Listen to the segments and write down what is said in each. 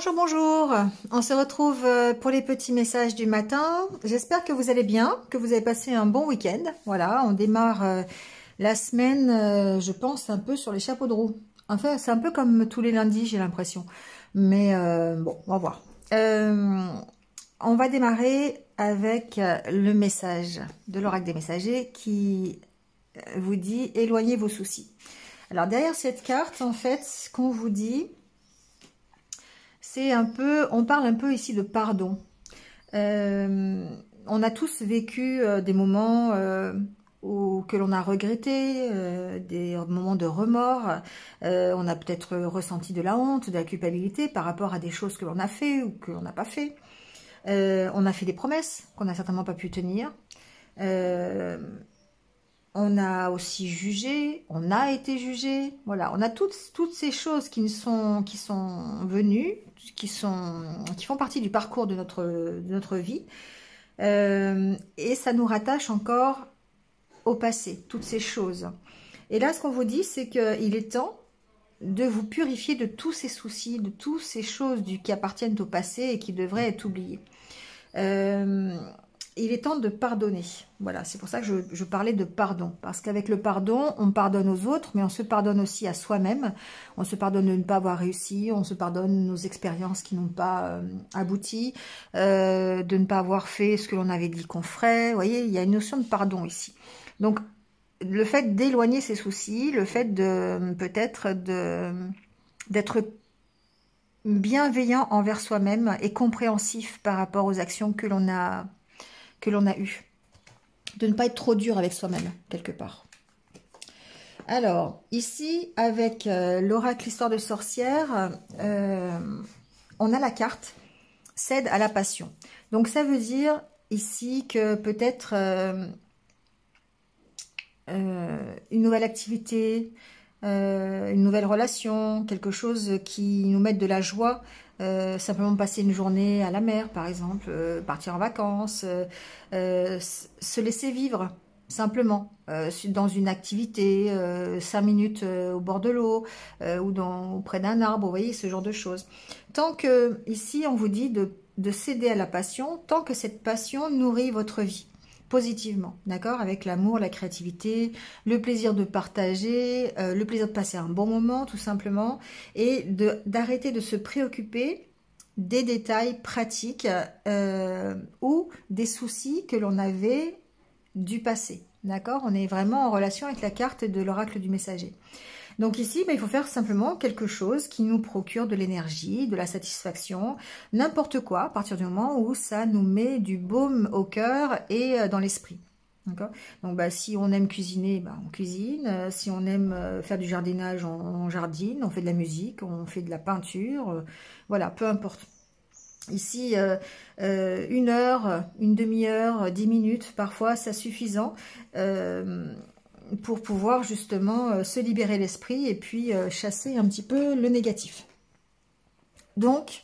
Bonjour, bonjour. On se retrouve pour les petits messages du matin. J'espère que vous allez bien, que vous avez passé un bon week-end. Voilà, on démarre la semaine, je pense, un peu sur les chapeaux de roue. Enfin, c'est un peu comme tous les lundis, j'ai l'impression. Mais bon, on va voir. On va démarrer avec le message de l'oracle des messagers qui vous dit « Éloignez vos soucis ». Alors, derrière cette carte, en fait, ce qu'on vous dit... c'est un peu, on parle un peu ici de pardon. On a tous vécu des moments que l'on a regretté, des moments de remords. On a peut-être ressenti de la honte, de la culpabilité par rapport à des choses que l'on a fait ou que l'on n'a pas fait. On a fait des promesses qu'on n'a certainement pas pu tenir. On a aussi jugé, on a été jugé, voilà, on a toutes ces choses qui sont venues, qui font partie du parcours de notre vie, et ça nous rattache encore au passé, toutes ces choses. Et là, ce qu'on vous dit, c'est qu'il est temps de vous purifier de tous ces soucis, de toutes ces choses qui appartiennent au passé et qui devraient être oubliées. Il est temps de pardonner. Voilà, c'est pour ça que je parlais de pardon. Parce qu'avec le pardon, on pardonne aux autres, mais on se pardonne aussi à soi-même. On se pardonne de ne pas avoir réussi, on se pardonne nos expériences qui n'ont pas abouti, de ne pas avoir fait ce que l'on avait dit qu'on ferait. Vous voyez, il y a une notion de pardon ici. Donc, le fait d'éloigner ses soucis, le fait de peut-être d'être bienveillant envers soi-même et compréhensif par rapport aux actions que l'on a eu. De ne pas être trop dur avec soi-même, quelque part. Alors, ici, avec l'oracle Histoire de sorcière, on a la carte « Cède à la passion ». Donc, ça veut dire ici que peut-être une nouvelle activité, une nouvelle relation, quelque chose qui nous mette de la joie, simplement passer une journée à la mer par exemple, partir en vacances, se laisser vivre simplement dans une activité, 5 minutes au bord de l'eau ou auprès d'un arbre, vous voyez, ce genre de choses. Tant que ici on vous dit de céder à la passion, tant que cette passion nourrit votre vie positivement, d'accord, avec l'amour, la créativité, le plaisir de partager, le plaisir de passer un bon moment tout simplement, et d'arrêter de se préoccuper des détails pratiques ou des soucis que l'on avait du passé, d'accord. On est vraiment en relation avec la carte de l'oracle du messager. Donc ici, il faut faire simplement quelque chose qui nous procure de l'énergie, de la satisfaction, n'importe quoi, à partir du moment où ça nous met du baume au cœur et dans l'esprit. Donc si on aime cuisiner, on cuisine. Si on aime faire du jardinage, on jardine, on fait de la musique, on fait de la peinture, voilà, peu importe. Ici, 1 heure, une demi-heure, 10 minutes, parfois, c'est suffisant pour pouvoir justement se libérer l'esprit et puis chasser un petit peu le négatif. Donc,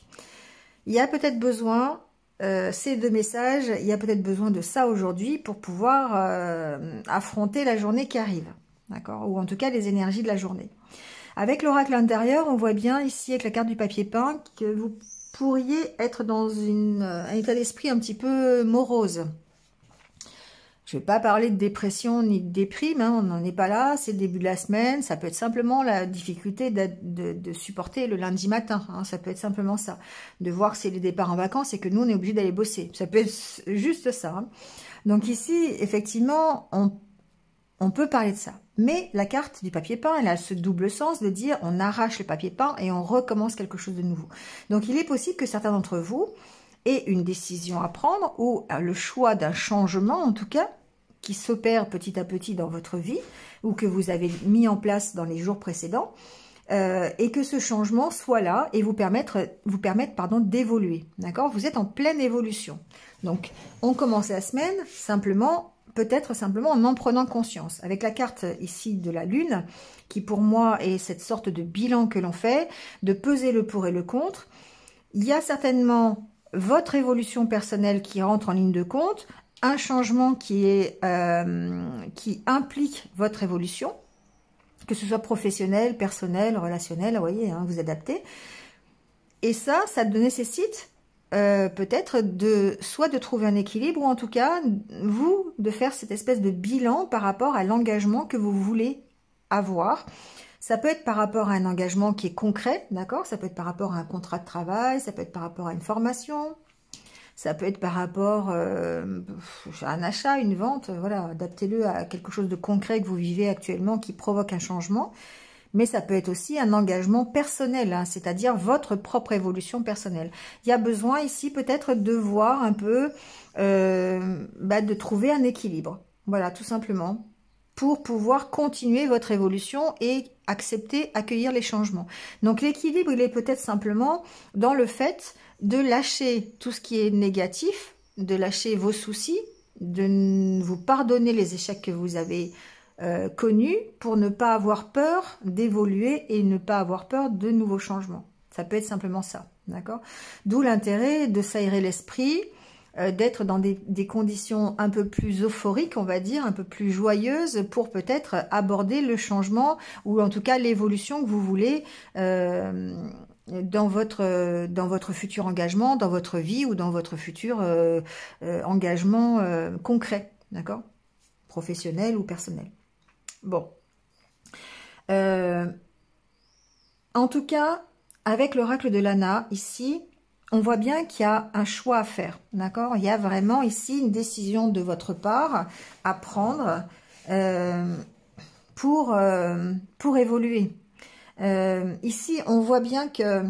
il y a peut-être besoin, ces 2 messages, il y a peut-être besoin de ça aujourd'hui pour pouvoir affronter la journée qui arrive, d'accord, ou en tout cas les énergies de la journée. Avec l'oracle intérieur, on voit bien ici avec la carte du papier peint que vous pourriez être dans un état d'esprit un petit peu morose. Je ne vais pas parler de dépression ni de déprime, on n'en est pas là, c'est le début de la semaine, ça peut être simplement la difficulté de supporter le lundi matin, ça peut être simplement ça, de voir que c'est le départ en vacances et que nous on est obligé d'aller bosser, ça peut être juste ça. Donc ici, effectivement, on peut parler de ça, mais la carte du papier peint, elle a ce double sens de dire on arrache le papier peint et on recommence quelque chose de nouveau. Donc il est possible que certains d'entre vous aient une décision à prendre ou le choix d'un changement en tout cas, qui s'opère petit à petit dans votre vie ou que vous avez mis en place dans les jours précédents et que ce changement soit là et vous permette d'évoluer, d'accord. Vous êtes en pleine évolution. Donc, on commence la semaine simplement, peut-être simplement en prenant conscience. Avec la carte ici de la Lune, qui pour moi est cette sorte de bilan que l'on fait, de peser le pour et le contre, il y a certainement votre évolution personnelle qui rentre en ligne de compte, un changement qui implique votre évolution, que ce soit professionnel, personnel, relationnel, vous voyez, vous adaptez. Et ça nécessite peut-être soit de trouver un équilibre, ou en tout cas, vous, de faire cette espèce de bilan par rapport à l'engagement que vous voulez avoir. Ça peut être par rapport à un engagement qui est concret, d'accord? Ça peut être par rapport à un contrat de travail, ça peut être par rapport à une formation, ça peut être par rapport à un achat, une vente, voilà, adaptez-le à quelque chose de concret que vous vivez actuellement qui provoque un changement. Mais ça peut être aussi un engagement personnel, hein, c'est-à-dire votre propre évolution personnelle. Il y a besoin ici peut-être de voir un peu, de trouver un équilibre. Voilà, tout simplement, pour pouvoir continuer votre évolution et accepter, accueillir les changements. Donc l'équilibre, il est peut-être simplement dans le fait de lâcher tout ce qui est négatif, de lâcher vos soucis, de vous pardonner les échecs que vous avez connus pour ne pas avoir peur d'évoluer et ne pas avoir peur de nouveaux changements. Ça peut être simplement ça, d'accord? D'où l'intérêt de s'aérer l'esprit, d'être dans des conditions un peu plus euphoriques, on va dire, un peu plus joyeuses pour peut-être aborder le changement ou en tout cas l'évolution que vous voulez dans votre futur engagement, dans votre vie ou dans votre futur engagement concret, d'accord? Professionnel ou personnel. Bon. En tout cas, avec l'oracle de Lana, ici, on voit bien qu'il y a un choix à faire, d'accord? Il y a vraiment ici une décision de votre part à prendre pour évoluer. Ici, on voit bien que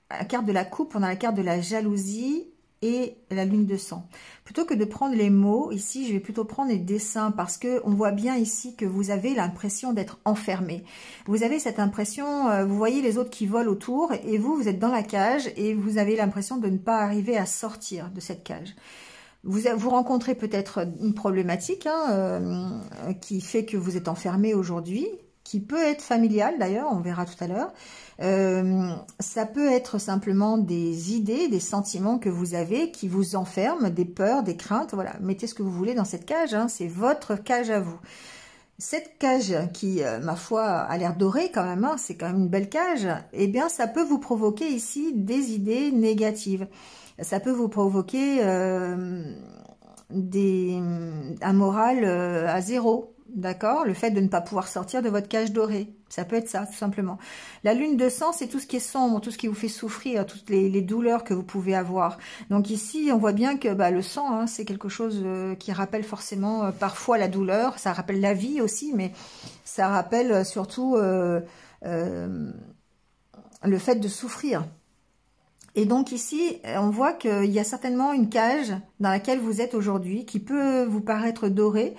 à la carte de la coupe, on a la carte de la jalousie et la lune de sang. Plutôt que de prendre les mots, ici, je vais plutôt prendre les dessins parce que on voit bien ici que vous avez l'impression d'être enfermé. Vous avez cette impression, vous voyez les autres qui volent autour et vous êtes dans la cage et vous avez l'impression de ne pas arriver à sortir de cette cage. Vous rencontrez peut-être une problématique qui fait que vous êtes enfermé aujourd'hui, qui peut être familiale d'ailleurs, on verra tout à l'heure. Ça peut être simplement des idées, des sentiments que vous avez qui vous enferment, des peurs, des craintes, voilà. Mettez ce que vous voulez dans cette cage, hein, c'est votre cage à vous. Cette cage qui, ma foi, a l'air dorée quand même, hein, c'est quand même une belle cage, eh bien ça peut vous provoquer ici des idées négatives. Ça peut vous provoquer un moral à zéro. D'accord? Le fait de ne pas pouvoir sortir de votre cage dorée. Ça peut être ça, tout simplement. La lune de sang, c'est tout ce qui est sombre, tout ce qui vous fait souffrir, toutes les douleurs que vous pouvez avoir. Donc ici, on voit bien que le sang, hein, c'est quelque chose qui rappelle forcément parfois la douleur. Ça rappelle la vie aussi, mais ça rappelle surtout le fait de souffrir. Et donc ici, on voit qu'il y a certainement une cage dans laquelle vous êtes aujourd'hui qui peut vous paraître dorée,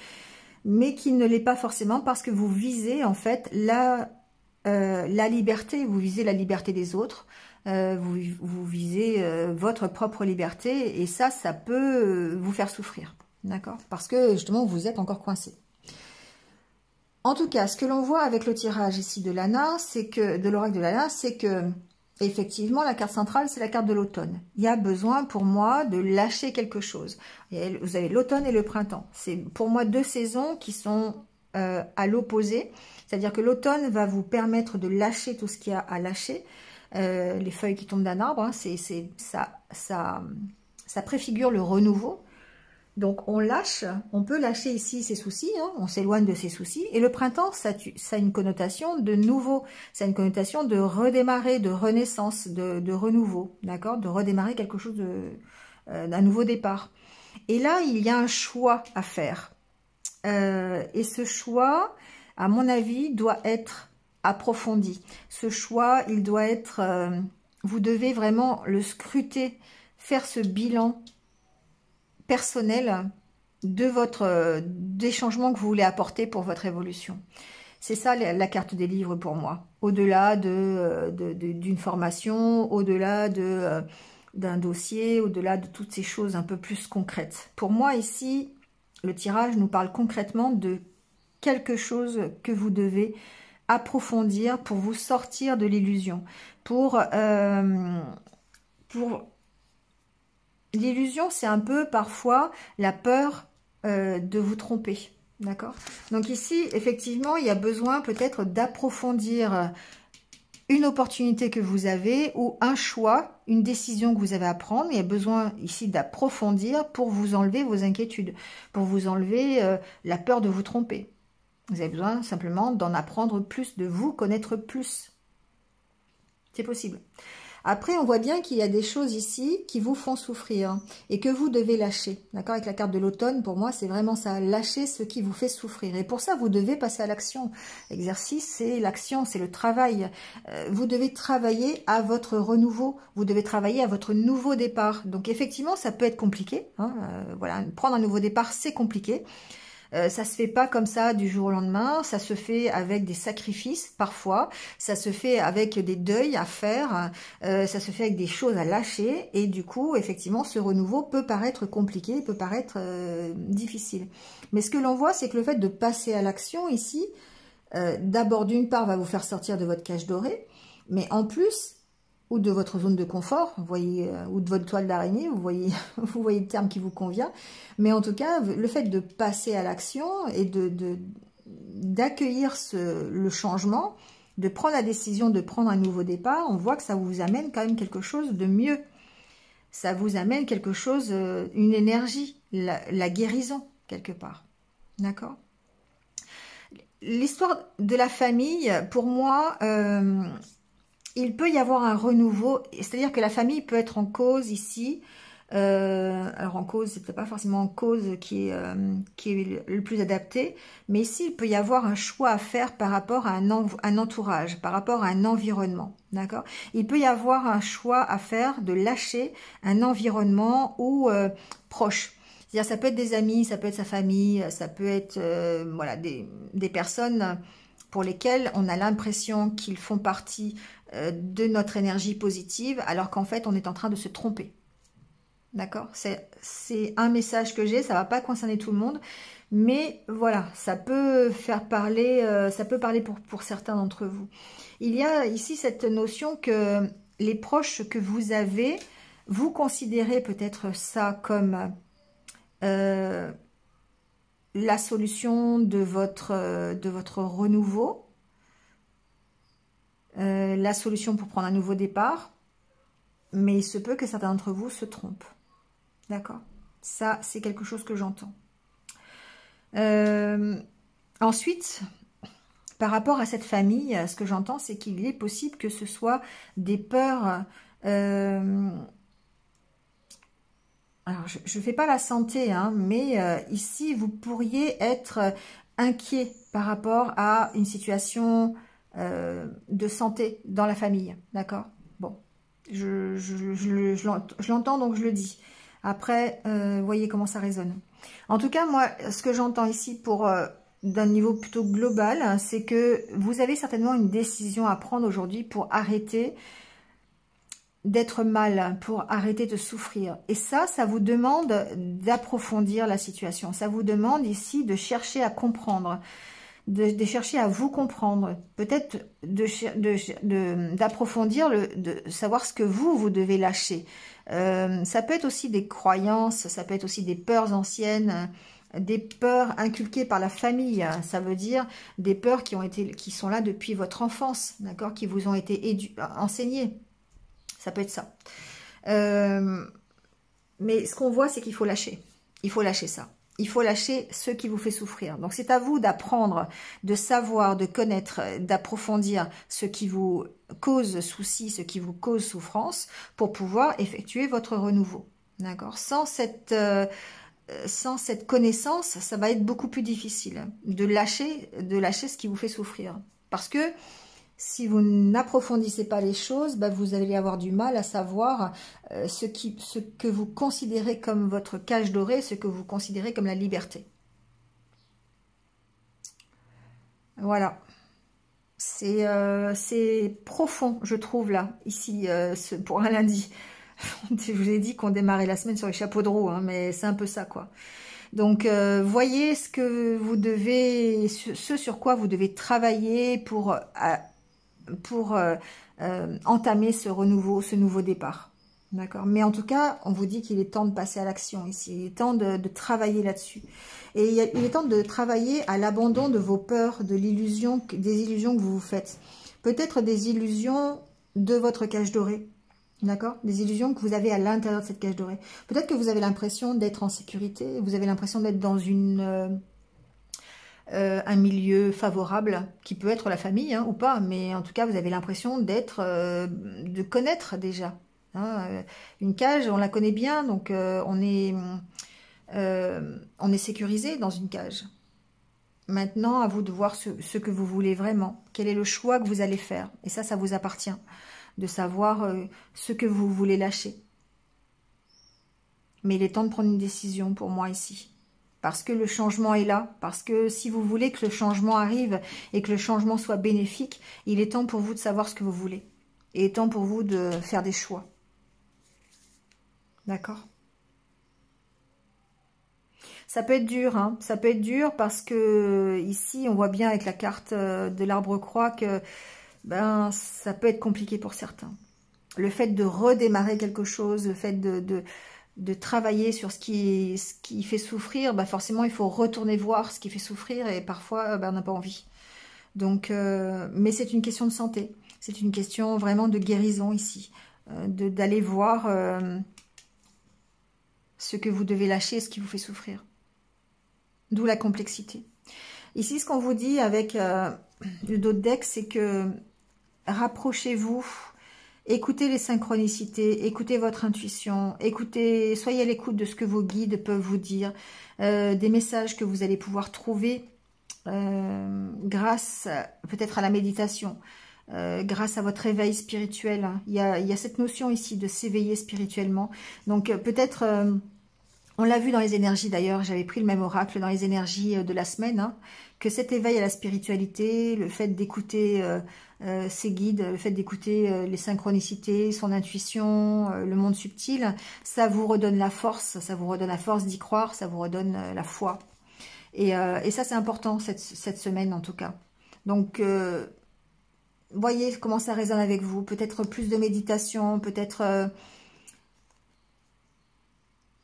mais qui ne l'est pas forcément parce que vous visez en fait la liberté, vous visez la liberté des autres, vous visez votre propre liberté et ça peut vous faire souffrir, d'accord? Parce que justement vous êtes encore coincé. En tout cas, ce que l'on voit avec le tirage ici de Lana, c'est que de l'oracle de Lana, c'est que effectivement, la carte centrale, c'est la carte de l'automne. Il y a besoin pour moi de lâcher quelque chose. Vous avez l'automne et le printemps. C'est pour moi deux saisons qui sont à l'opposé. C'est-à-dire que l'automne va vous permettre de lâcher tout ce qu'il y a à lâcher. Les feuilles qui tombent d'un arbre, hein, ça préfigure le renouveau. Donc on lâche, on peut lâcher ici ses soucis, hein, on s'éloigne de ses soucis. Et le printemps, ça a une connotation de nouveau, ça a une connotation de redémarrer, de renaissance, de renouveau, d'accord? De redémarrer quelque chose d'un nouveau départ. Et là, il y a un choix à faire. Et ce choix, à mon avis, doit être approfondi. Ce choix, il doit être... vous devez vraiment le scruter, faire ce bilan personnel des changements que vous voulez apporter pour votre évolution. C'est ça la carte des livres pour moi. Au-delà d'une formation, au-delà d'un dossier, au-delà de toutes ces choses un peu plus concrètes. Pour moi ici, le tirage nous parle concrètement de quelque chose que vous devez approfondir pour vous sortir de l'illusion. L'illusion, c'est un peu parfois la peur de vous tromper, d'accord? Donc ici, effectivement, il y a besoin peut-être d'approfondir une opportunité que vous avez ou un choix, une décision que vous avez à prendre. Il y a besoin ici d'approfondir pour vous enlever vos inquiétudes, pour vous enlever la peur de vous tromper. Vous avez besoin simplement d'en apprendre plus, de vous connaître plus. C'est possible. Après, on voit bien qu'il y a des choses ici qui vous font souffrir et que vous devez lâcher. D'accord? Avec la carte de l'automne, pour moi, c'est vraiment ça. Lâcher ce qui vous fait souffrir. Et pour ça, vous devez passer à l'action. L'exercice, c'est l'action, c'est le travail. Vous devez travailler à votre renouveau. Vous devez travailler à votre nouveau départ. Donc, effectivement, ça peut être compliqué. Hein, voilà, prendre un nouveau départ, c'est compliqué. Ça se fait pas comme ça du jour au lendemain, ça se fait avec des sacrifices parfois, ça se fait avec des deuils à faire, ça se fait avec des choses à lâcher et du coup effectivement ce renouveau peut paraître compliqué, peut paraître difficile. Mais ce que l'on voit c'est que le fait de passer à l'action ici, d'abord d'une part va vous faire sortir de votre cage dorée, mais en plus ou de votre zone de confort, vous voyez, ou de votre toile d'araignée, vous voyez le terme qui vous convient. Mais en tout cas, le fait de passer à l'action et d'accueillir le changement, de prendre la décision de prendre un nouveau départ, on voit que ça vous amène quand même quelque chose de mieux. Ça vous amène quelque chose, une énergie, la guérison, quelque part. D'accord ? L'histoire de la famille, pour moi... il peut y avoir un renouveau, c'est-à-dire que la famille peut être en cause ici. Alors en cause, c'est peut-être pas forcément en cause qui est le plus adapté, mais ici il peut y avoir un choix à faire par rapport à un entourage, par rapport à un environnement, d'accord? Il peut y avoir un choix à faire de lâcher un environnement ou proche. C'est-à-dire ça peut être des amis, ça peut être sa famille, ça peut être voilà des personnes pour lesquelles on a l'impression qu'ils font partie de notre énergie positive, alors qu'en fait, on est en train de se tromper. D'accord? C'est un message que j'ai, ça ne va pas concerner tout le monde, mais voilà, ça peut faire parler, ça peut parler pour certains d'entre vous. Il y a ici cette notion que les proches que vous avez, vous considérez peut-être ça comme la solution de votre renouveau, la solution pour prendre un nouveau départ, mais il se peut que certains d'entre vous se trompent. D'accord? Ça, c'est quelque chose que j'entends. Ensuite, par rapport à cette famille, ce que j'entends, c'est qu'il est possible que ce soit des peurs... alors, je ne fais pas la santé, hein, mais ici, vous pourriez être inquiet par rapport à une situation de santé dans la famille, d'accord? Bon, je l'entends, donc je le dis. Après, voyez comment ça résonne. En tout cas, moi, ce que j'entends ici d'un niveau plutôt global, hein, c'est que vous avez certainement une décision à prendre aujourd'hui pour arrêter d'être mal, pour arrêter de souffrir. Et ça vous demande d'approfondir la situation. Ça vous demande ici de chercher à comprendre, de chercher à vous comprendre, peut-être d'approfondir, de savoir ce que vous devez lâcher. Ça peut être aussi des croyances, ça peut être aussi des peurs anciennes, des peurs inculquées par la famille. Ça veut dire des peurs qui sont là depuis votre enfance, d'accord, qui vous ont été enseignées. Ça peut être ça. Mais ce qu'on voit, c'est qu'il faut lâcher. Il faut lâcher ça. Il faut lâcher ce qui vous fait souffrir. Donc, c'est à vous d'apprendre, de savoir, de connaître, d'approfondir ce qui vous cause souci, ce qui vous cause souffrance, pour pouvoir effectuer votre renouveau. D'accord? Sans cette connaissance, ça va être beaucoup plus difficile de lâcher ce qui vous fait souffrir. Parce que si vous n'approfondissez pas les choses, vous allez avoir du mal à savoir ce que vous considérez comme votre cage dorée, ce que vous considérez comme la liberté. Voilà. C'est profond, je trouve, là, ici, pour un lundi. Je vous ai dit qu'on démarrait la semaine sur les chapeaux de roue, hein, mais c'est un peu ça, quoi. Donc, voyez ce sur quoi vous devez travailler pour entamer ce renouveau, ce nouveau départ. D'accord? Mais en tout cas, on vous dit qu'il est temps de passer à l'action ici. Il est temps de travailler là-dessus. Et il est temps de travailler à l'abandon de vos peurs, des illusions que vous vous faites. peut-être des illusions de votre cage dorée. D'accord? Des illusions que vous avez à l'intérieur de cette cage dorée. Peut-être que vous avez l'impression d'être en sécurité, vous avez l'impression d'être dans un milieu favorable, qui peut être la famille hein, ou pas, mais en tout cas, vous avez l'impression de connaître déjà. Hein, une cage, on la connaît bien, donc on est sécurisé dans une cage. Maintenant, à vous de voir ce que vous voulez vraiment. Quel est le choix que vous allez faire? Et ça vous appartient. De savoir ce que vous voulez lâcher. Mais il est temps de prendre une décision pour moi ici. Parce que le changement est là. Parce que si vous voulez que le changement arrive et que le changement soit bénéfique, il est temps pour vous de savoir ce que vous voulez. Il est temps pour vous de faire des choix. D'accord? Ça peut être dur, hein. Ça peut être dur parce que ici, on voit bien avec la carte de l'arbre-croix que ben, ça peut être compliqué pour certains. Le fait de redémarrer quelque chose, le fait de travailler sur ce qui fait souffrir, ben forcément, il faut retourner voir ce qui fait souffrir et parfois, ben, on n'a pas envie. Donc, mais c'est une question de santé. C'est une question vraiment de guérison ici. D'aller voir ce que vous devez lâcher, ce qui vous fait souffrir. D'où la complexité. Ici, ce qu'on vous dit avec le dos de deck, c'est que rapprochez-vous, écoutez les synchronicités, écoutez votre intuition, soyez à l'écoute de ce que vos guides peuvent vous dire, des messages que vous allez pouvoir trouver grâce peut-être à la méditation, grâce à votre éveil spirituel. Il y a cette notion ici de s'éveiller spirituellement. Donc peut-être... on l'a vu dans les énergies d'ailleurs, j'avais pris le même oracle dans les énergies de la semaine, hein, que cet éveil à la spiritualité, le fait d'écouter ses guides, le fait d'écouter les synchronicités, son intuition, le monde subtil, ça vous redonne la force d'y croire, ça vous redonne la foi. Et ça c'est important cette semaine en tout cas. Donc voyez comment ça résonne avec vous, peut-être plus de méditation, peut-être...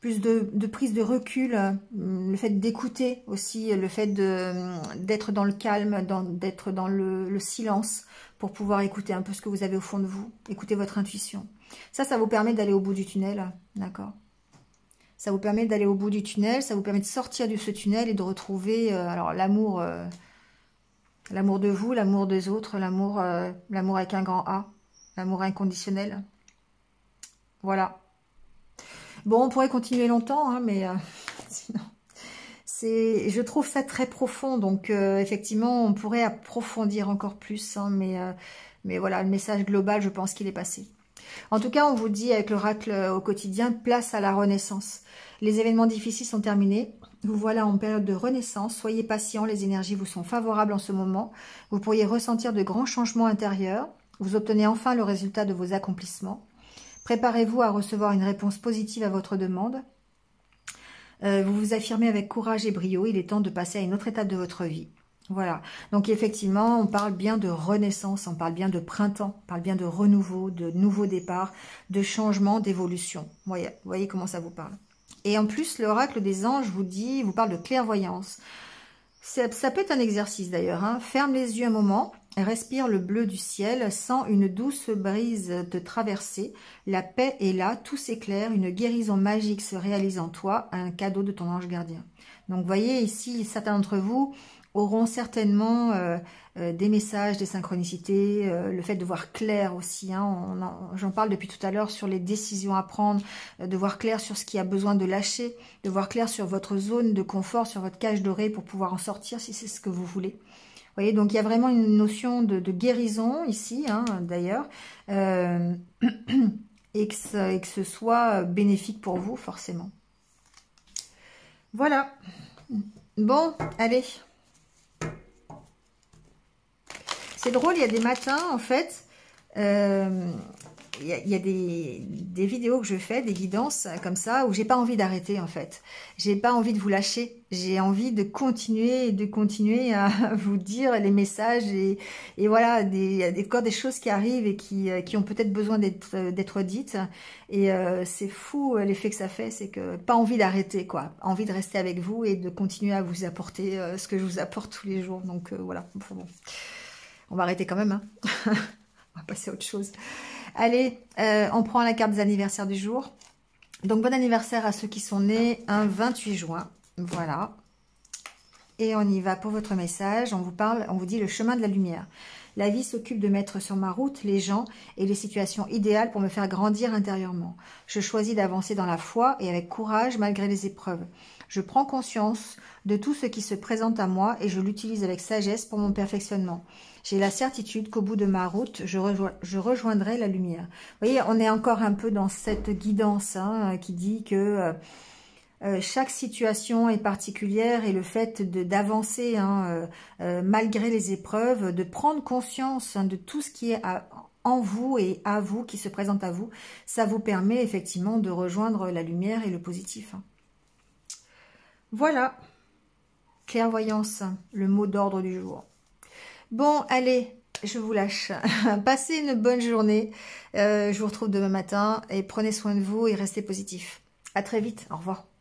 plus de prise de recul, le fait d'écouter aussi, le fait d'être dans le calme, d'être dans le silence pour pouvoir écouter un peu ce que vous avez au fond de vous, écouter votre intuition. Ça vous permet d'aller au bout du tunnel, d'accord? Ça vous permet d'aller au bout du tunnel, ça vous permet de sortir de ce tunnel et de retrouver alors l'amour de vous, l'amour des autres, l'amour avec un grand A, l'amour inconditionnel. Voilà. Bon, on pourrait continuer longtemps, hein, mais sinon, je trouve ça très profond. Donc, effectivement, on pourrait approfondir encore plus. Hein, mais voilà, le message global, je pense qu'il est passé. En tout cas, on vous dit avec l'oracle au quotidien, place à la renaissance. Les événements difficiles sont terminés. Vous voilà en période de renaissance. Soyez patient, les énergies vous sont favorables en ce moment. Vous pourriez ressentir de grands changements intérieurs. Vous obtenez enfin le résultat de vos accomplissements. Préparez-vous à recevoir une réponse positive à votre demande. Vous vous affirmez avec courage et brio. Il est temps de passer à une autre étape de votre vie. Voilà. Donc effectivement, on parle bien de renaissance, on parle bien de printemps, on parle bien de renouveau, de nouveau départ, de changement, d'évolution. Voyez comment ça vous parle. Et en plus, l'oracle des anges vous parle de clairvoyance. Ça peut être un exercice d'ailleurs. Hein. Ferme les yeux un moment. Respire le bleu du ciel, sens une douce brise te traverser, la paix est là, tout s'éclaire, une guérison magique se réalise en toi, un cadeau de ton ange gardien. Donc voyez ici, certains d'entre vous auront certainement des messages, des synchronicités, le fait de voir clair aussi, hein, j'en parle depuis tout à l'heure sur les décisions à prendre, de voir clair sur ce qui a besoin de lâcher, de voir clair sur votre zone de confort, sur votre cage dorée pour pouvoir en sortir si c'est ce que vous voulez. Vous voyez, donc il y a vraiment une notion de guérison ici, hein, d'ailleurs, et que ce soit bénéfique pour vous, forcément. Voilà. Bon, allez. C'est drôle, il y a des matins, en fait, il y a des vidéos que je fais, des guidances comme ça, où j'ai pas envie d'arrêter en fait. J'ai pas envie de vous lâcher. J'ai envie de continuer à vous dire les messages et voilà, il y a encore des choses qui arrivent et qui ont peut-être besoin d'être dites. Et c'est fou l'effet que ça fait, c'est que pas envie d'arrêter quoi, envie de rester avec vous et de continuer à vous apporter ce que je vous apporte tous les jours. Donc voilà. Bon. On va arrêter quand même, hein. On va passer à autre chose. Allez, on prend la carte des anniversaires du jour. Donc, bon anniversaire à ceux qui sont nés un 28 juin. Voilà. Et on y va pour votre message. On vous parle, on vous dit le chemin de la lumière. La vie s'occupe de mettre sur ma route les gens et les situations idéales pour me faire grandir intérieurement. Je choisis d'avancer dans la foi et avec courage malgré les épreuves. Je prends conscience de tout ce qui se présente à moi et je l'utilise avec sagesse pour mon perfectionnement. J'ai la certitude qu'au bout de ma route, je rejoindrai la lumière. Vous voyez, on est encore un peu dans cette guidance hein, qui dit que chaque situation est particulière et le fait d'avancer hein, malgré les épreuves, de prendre conscience hein, de tout ce qui est en vous et à vous, qui se présente à vous, ça vous permet effectivement de rejoindre la lumière et le positif. Hein. Voilà, clairvoyance, le mot d'ordre du jour. Bon, allez, je vous lâche. Passez une bonne journée. Je vous retrouve demain matin et prenez soin de vous et restez positifs. À très vite. Au revoir.